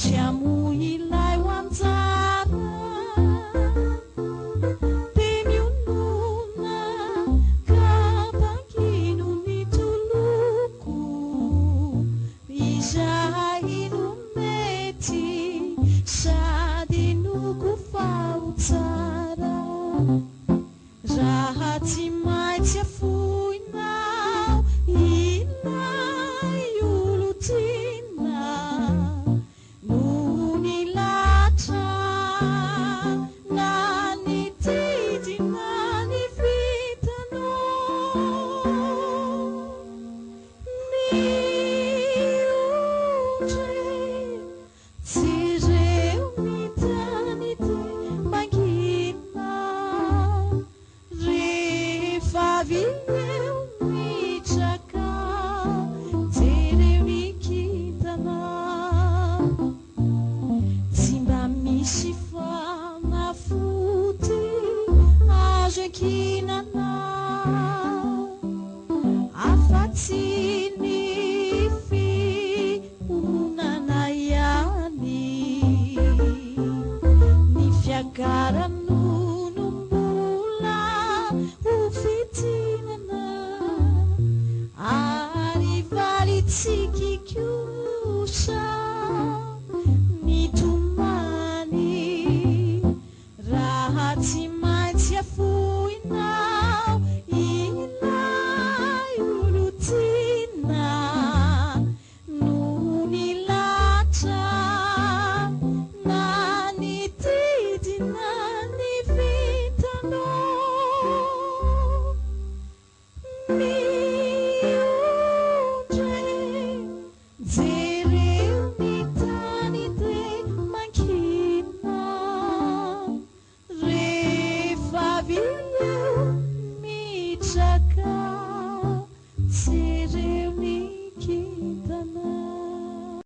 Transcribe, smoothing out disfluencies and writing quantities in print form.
Siamo ilay ho anjara dia mionona ka bakino ny toloko izay no mety sady noko fao tsara raha tsy maintsy afoinao ilay olo tiana no ny latra na ny didina ny vitanao miondre jereo mitany de mangina rehefa avy eo mitraka jereo mikintana tsy mba misy fanafody azo ankinana afa-tsy ny fiomonana ihany ny fiagarano no mbola ho fitinana ary valitsika kosa ny tomany raha tsy maintsy afoinao ilay olo tiana no ny latra na ny didina ny vitanao miondre jereo mitany de mankina rehefa avy eo mitraka jereo